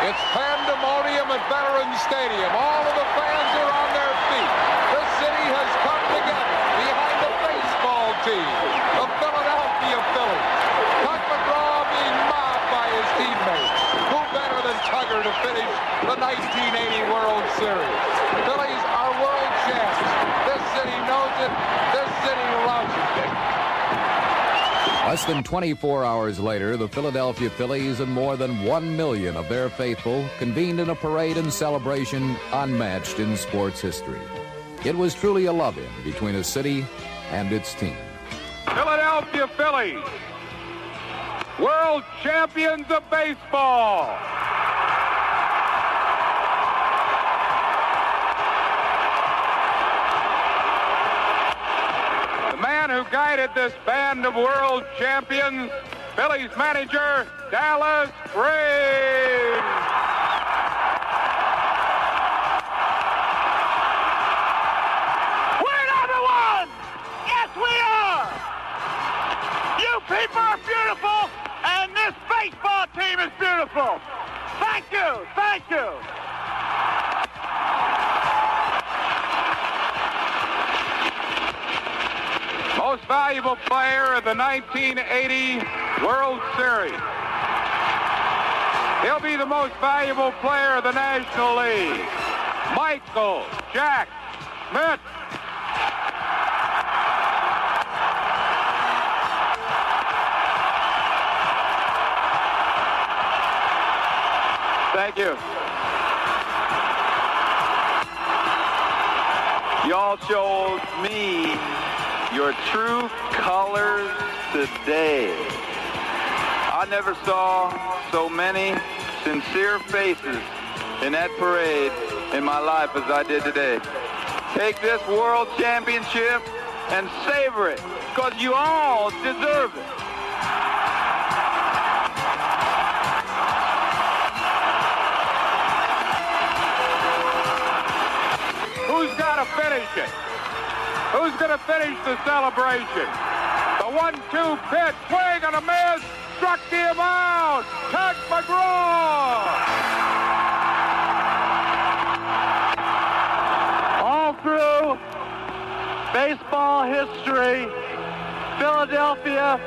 S16: It's pandemonium at Veterans Stadium. All of the fans are on their feet. The city has come together behind the baseball team, the Philadelphia Phillies. Tug McGraw being mobbed by his teammates. Who better than Tugger to finish the 1980 World Series? The Phillies are world champs. This city knows it. This city loves it.
S2: Less than 24 hours later, the Philadelphia Phillies and more than 1 million of their faithful convened in a parade and celebration unmatched in sports history. It was truly a love-in between a city and its team.
S6: Philadelphia Phillies, world champions of baseball. The man who guided this band of world champions, Phillies manager, Dallas Green.
S15: People are beautiful, and this baseball team is beautiful. Thank you, thank you.
S6: Most valuable player of the 1980 World Series. He'll be the most valuable player of the National League. Michael Jack Schmidt. Thank you.
S17: Y'all showed me your true colors today. I never saw so many sincere faces in that parade in my life as I did today. Take this world championship and savor it, because you all deserve it.
S6: Who's got to finish it? Who's going to finish the celebration? The 1-2 pitch, swing and a miss, struck him out. Tug McGraw.
S18: All through baseball history, Philadelphia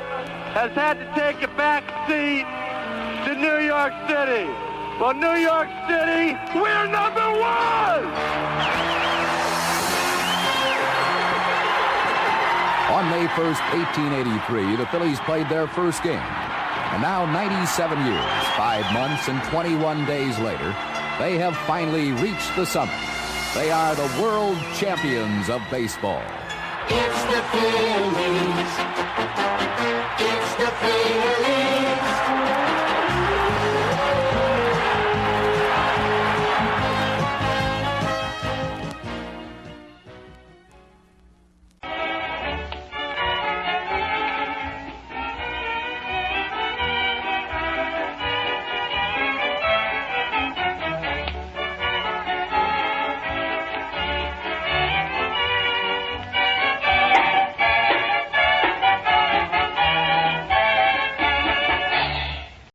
S18: has had to take a back seat to New York City. Well, New York City, we're number one!
S2: On May 1st, 1883, the Phillies played their first game. And now, 97 years, 5 months, and 21 days later, they have finally reached the summit. They are the world champions of baseball.
S19: It's the Phillies. It's the Phillies.